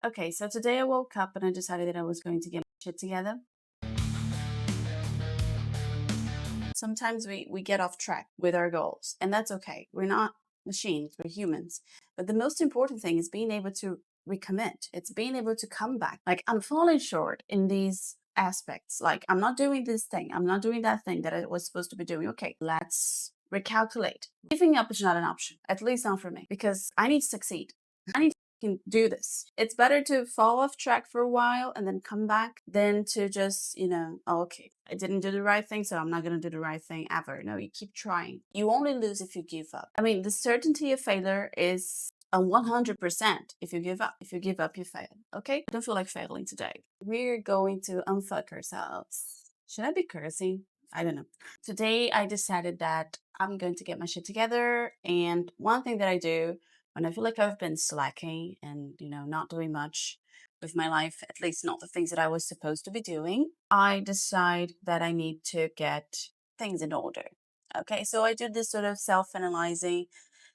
Okay, so today I woke up and I decided that I was going to get my shit together. Sometimes we get off track with our goals, and that's okay. We're not machines, we're humans. But the most important thing is being able to recommit. It's being able to come back. Like, I'm falling short in these aspects. Like, I'm not doing this thing, I'm not doing that thing that I was supposed to be doing. Okay, let's recalculate. Giving up is not an option, at least not for me, because I need to succeed. I need can do this. It's better to fall off track for a while and then come back than to just, oh, okay, I didn't do the right thing, so I'm not going to do the right thing ever. No, you keep trying. You only lose if you give up. I mean, the certainty of failure is a 100% if you give up. If you give up, you fail. Okay? I don't feel like failing today. We're going to unfuck ourselves. Should I be cursing? I don't know. Today, I decided that I'm going to get my shit together. And one thing that I do when I feel like I've been slacking and, not doing much with my life, at least not the things that I was supposed to be doing, I decide that I need to get things in order. Okay, so I do this sort of self-analyzing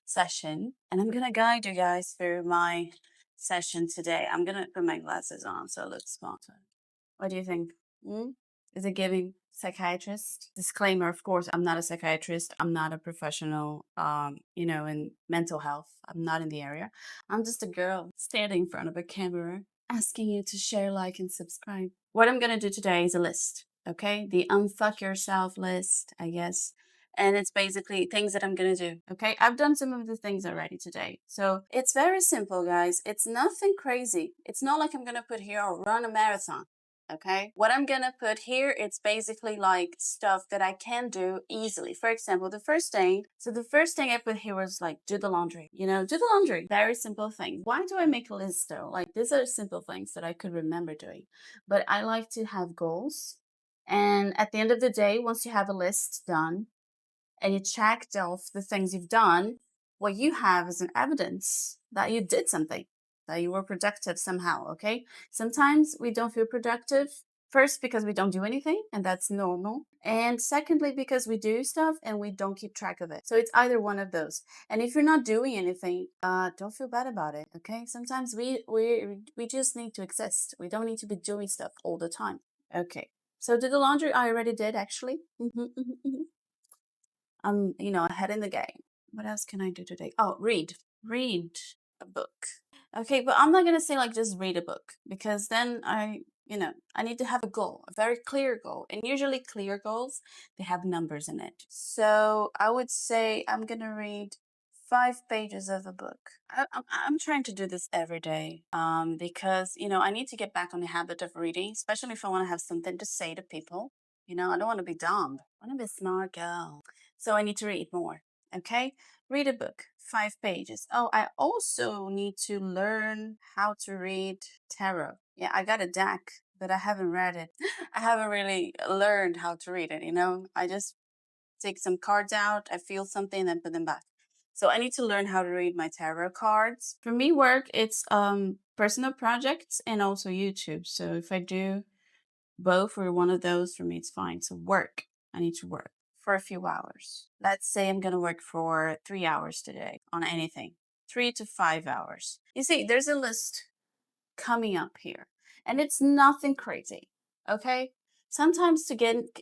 session, and I'm gonna guide you guys through my session today. I'm gonna put my glasses on so it looks smarter. What do you think? Hmm? Is it giving psychiatrist? Disclaimer, of course, I'm not a psychiatrist. I'm not a professional, in mental health. I'm not in the area. I'm just a girl standing in front of a camera asking you to share, like, and subscribe. What I'm going to do today is a list, okay? The unfuck yourself list, I guess. And it's basically things that I'm going to do, okay? I've done some of the things already today. So it's very simple, guys. It's nothing crazy. It's not like I'm going to put here, or run a marathon. Okay, what I'm gonna put here, it's basically like stuff that I can do easily. For example, the first thing I put here was like, do the laundry. Do the laundry. Very simple thing. Why do I make a list though? Like, these are simple things that I could remember doing. But I like to have goals. And at the end of the day, once you have a list done and you checked off the things you've done, what you have is an evidence that you did something, that you were productive somehow, okay? Sometimes we don't feel productive. First, because we don't do anything, and that's normal. And secondly, because we do stuff and we don't keep track of it. So it's either one of those. And if you're not doing anything, don't feel bad about it, okay? Sometimes we just need to exist. We don't need to be doing stuff all the time. Okay. So do the laundry I already did, actually. I'm, ahead in the game. What else can I do today? Oh, read. Read a book. Okay, but I'm not gonna say like just read a book, because then I need to have a goal, a very clear goal. And usually clear goals, they have numbers in it. So I would say I'm gonna read 5 pages of a book. I'm trying to do this every day, because I need to get back on the habit of reading, especially if I want to have something to say to people. I don't want to be dumb. I want to be a smart girl. So I need to read more. Okay, read a book, 5 pages. Oh, I also need to learn how to read tarot. Yeah, I got a deck, but I haven't read it. I haven't really learned how to read it. I just take some cards out, I feel something, then put them back. So I need to learn how to read my tarot cards. For me, work, it's personal projects and also YouTube. So if I do both or one of those, for me it's fine. So work, I need to work for a few hours. Let's say I'm gonna work for 3 hours today on anything. 3 to 5 hours. You see, there's a list coming up here, and it's nothing crazy. Okay, sometimes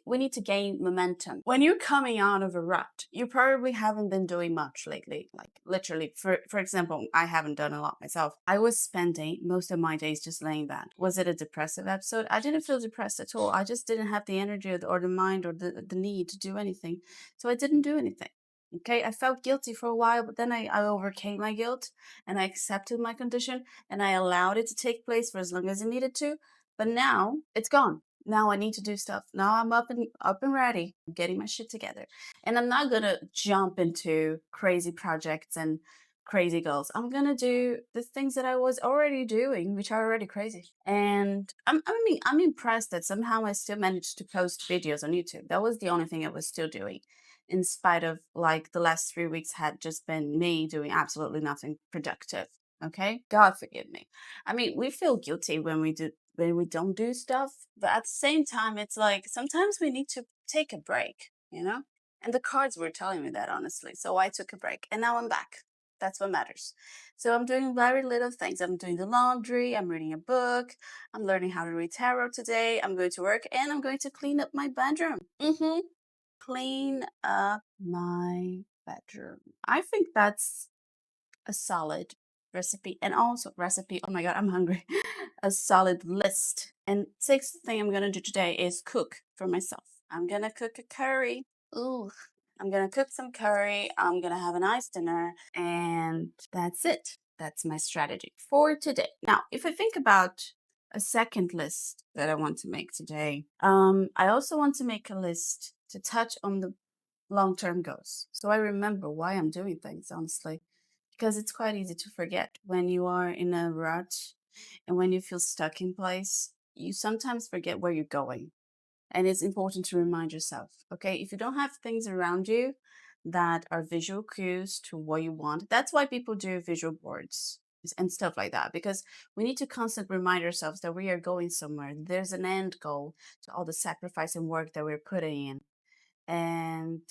we need to gain momentum. When you're coming out of a rut, you probably haven't been doing much lately. Like, literally, for example, I haven't done a lot myself. I was spending most of my days just laying back. Was it a depressive episode? I didn't feel depressed at all. I just didn't have the energy or the mind or the need to do anything, so I didn't do anything. Okay, I felt guilty for a while, but then I overcame my guilt and I accepted my condition and I allowed it to take place for as long as it needed to. But now it's gone. Now I need to do stuff. Now I'm up and ready, I'm getting my shit together. And I'm not gonna jump into crazy projects and crazy goals. I'm gonna do the things that I was already doing, which are already crazy. And I'm impressed that somehow I still managed to post videos on YouTube. That was the only thing I was still doing, in spite of like the last 3 weeks had just been me doing absolutely nothing productive. Okay, God forgive me. I mean, we feel guilty when we don't do stuff, but at the same time, it's like sometimes we need to take a break. And the cards were telling me that, honestly. So I took a break, and now I'm back. That's what matters. So I'm doing very little things. I'm doing the laundry, I'm reading a book, I'm learning how to read tarot today, I'm going to work, and I'm going to clean up my bedroom. Clean up my bedroom. I think that's a solid recipe, and also recipe, oh my god, I'm hungry. A solid list. And sixth thing I'm gonna do today is cook for myself. I'm gonna cook a curry. Ooh, I'm gonna cook some curry, I'm gonna have a nice dinner, and that's it. That's my strategy for today. Now, if I think about a second list that I want to make today, I also want to make a list to touch on the long-term goals. So I remember why I'm doing things, honestly, because it's quite easy to forget when you are in a rut and when you feel stuck in place. You sometimes forget where you're going. And it's important to remind yourself, okay? If you don't have things around you that are visual cues to what you want, that's why people do visual boards and stuff like that, because we need to constantly remind ourselves that we are going somewhere. There's an end goal to all the sacrifice and work that we're putting in. And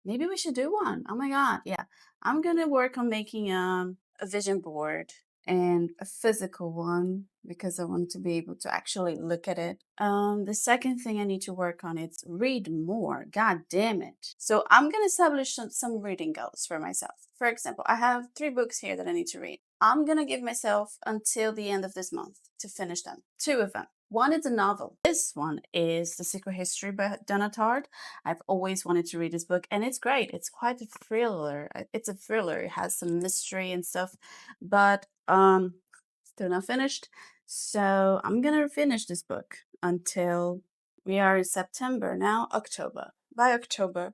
maybe we should do one. Oh my God. Yeah. I'm going to work on making a vision board and a physical one because I want to be able to actually look at it. The second thing I need to work on is read more. God damn it. So I'm going to establish some reading goals for myself. For example, I have 3 books here that I need to read. I'm going to give myself until the end of this month to finish them. 2 of them. One is a novel. This one is The Secret History by Donna Tartt. I've always wanted to read this book, and it's great. It's quite a thriller. It's a thriller. It has some mystery and stuff, but still not finished. So I'm gonna finish this book until we are in September now, October. By October,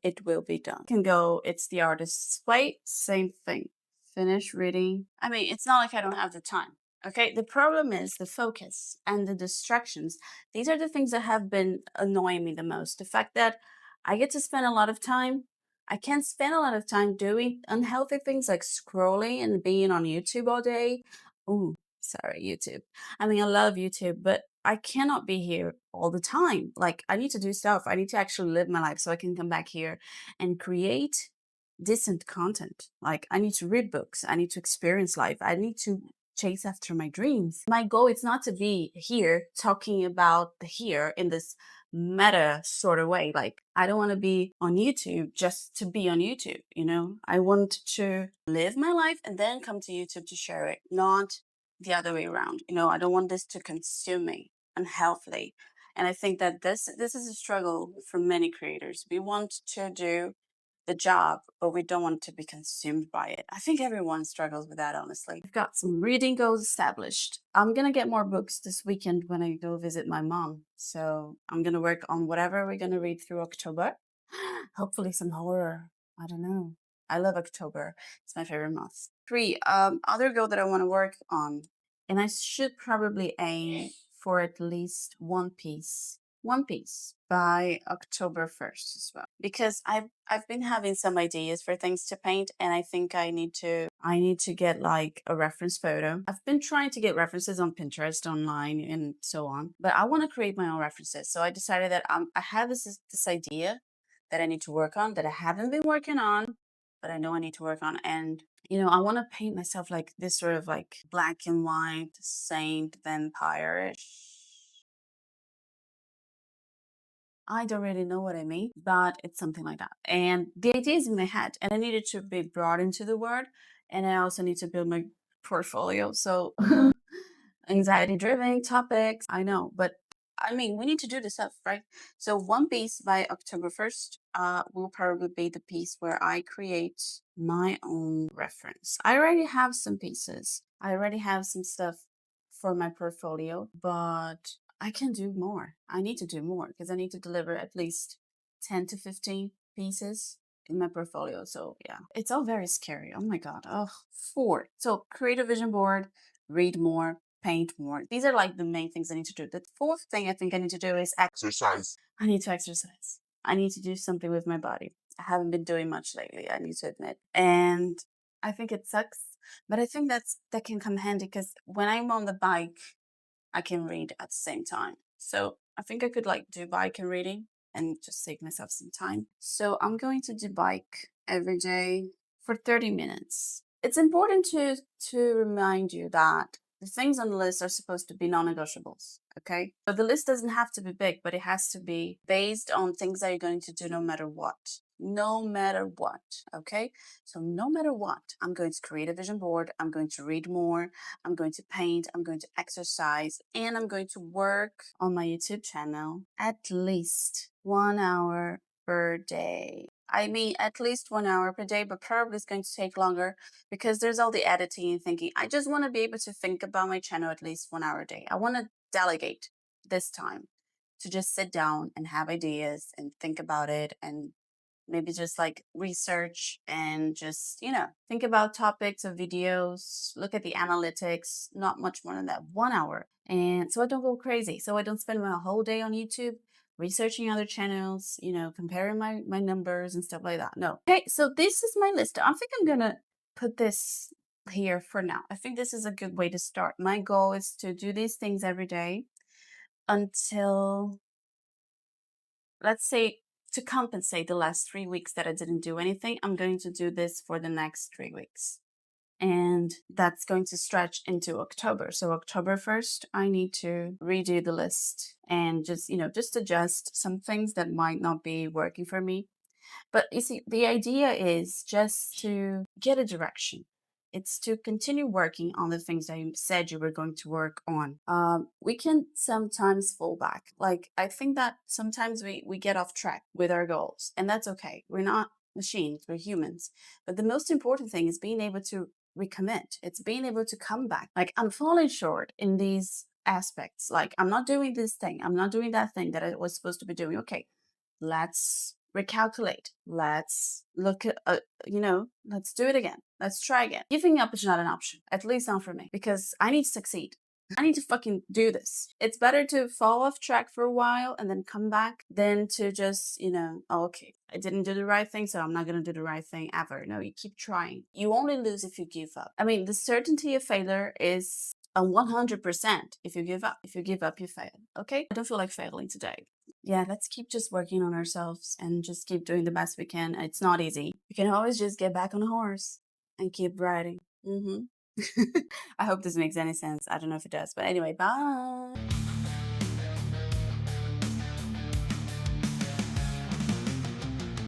it will be done. Can go. It's The Artist's Way. Same thing. Finish reading. I mean, it's not like I don't have the time. Okay, the problem is the focus and the distractions. These are the things that have been annoying me the most. The fact that I get to spend a lot of time, I can't spend a lot of time doing unhealthy things like scrolling and being on YouTube all day. Ooh, sorry, YouTube. I mean, I love YouTube, but I cannot be here all the time. Like, I need to do stuff. I need to actually live my life so I can come back here and create decent content. Like, I need to read books. I need to experience life. I need to chase after my dreams. My goal is not to be here talking about the here in this meta sort of way. Like, I don't want to be on YouTube just to be on YouTube, you know? I want to live my life and then come to YouTube to share it, not the other way around. You know, I don't want this to consume me unhealthily. And I think that this is a struggle for many creators. We want to do the job, but we don't want to be consumed by it. I think everyone struggles with that, honestly. I've got some reading goals established. I'm gonna get more books this weekend when I go visit my mom. So I'm gonna work on whatever we're gonna read through October. Hopefully some horror. I don't know. I love October. It's my favorite month. 3, other goal that I want to work on, and I should probably aim for at least one piece by October 1st as well, because I've been having some ideas for things to paint, and I think I need to get like a reference photo. I've been trying to get references on Pinterest, online, and so on, but I want to create my own references. So I decided that I have this idea that I need to work on, that I haven't been working on, but I know I need to work on. And you know, I want to paint myself like this sort of like black and white saint vampire-ish. I don't really know what I mean, but it's something like that. And the idea is in my head, and I needed to be brought into the word. And I also need to build my portfolio. So, anxiety driven topics, I know, but I mean, we need to do this stuff, right? So, one piece by October 1st will probably be the piece where I create my own reference. I already have some pieces, I already have some stuff for my portfolio, but I can do more. I need to do more because I need to deliver at least 10 to 15 pieces in my portfolio. So yeah, it's all very scary. Oh my God. Oh, 4. So create a vision board, read more, paint more. These are like the main things I need to do. The 4th thing I think I need to do is exercise. I need to exercise. I need to do something with my body. I haven't been doing much lately, I need to admit. And I think it sucks, but I think that can come handy because when I'm on the bike, I can read at the same time. So I think I could like do bike and reading and just save myself some time. So I'm going to do bike every day for 30 minutes. it's important to remind you that the things on the list are supposed to be non-negotiables. Okay, so the list doesn't have to be big, but it has to be based on things that you're going to do no matter what. No matter what. Okay, so no matter what, I'm going to create a vision board. I'm going to read more. I'm going to paint. I'm going to exercise, and I'm going to work on my YouTube channel at least 1 hour per day. I mean, at least 1 hour per day, but probably it's going to take longer because there's all the editing and thinking. I just want to be able to think about my channel at least 1 hour a day. I want to delegate this time to just sit down and have ideas and think about it and maybe just like research and just, think about topics of videos, look at the analytics, not much more than that, 1 hour. And so I don't go crazy. So I don't spend my whole day on YouTube researching other channels, comparing my numbers and stuff like that. No. Okay, so this is my list. I think I'm gonna put this here for now. I think this is a good way to start. My goal is to do these things every day until, let's say, to compensate the last 3 weeks that I didn't do anything. I'm going to do this for the next 3 weeks. And that's going to stretch into October. So October 1st, I need to redo the list and just adjust some things that might not be working for me. But you see, the idea is just to get a direction. It's to continue working on the things that you said you were going to work on. We can sometimes fall back. Like, I think that sometimes we get off track with our goals, and that's okay. We're not machines, we're humans. But the most important thing is being able to recommit. It's being able to come back. Like, I'm falling short in these aspects. Like, I'm not doing this thing, I'm not doing that thing that I was supposed to be doing. Okay, let's recalculate. Let's look at, let's do it again. Let's try again. Giving up is not an option, at least not for me, because I need to succeed. I need to fucking do this. It's better to fall off track for a while and then come back than to just, oh, okay, I didn't do the right thing, so I'm not going to do the right thing ever. No, you keep trying. You only lose if you give up. I mean, the certainty of failure is a 100% if you give up. If you give up, you fail. Okay? I don't feel like failing today. Yeah, let's keep just working on ourselves and just keep doing the best we can. It's not easy. You can always just get back on a horse and keep riding. I hope this makes any sense. I don't know if it does. But anyway, bye.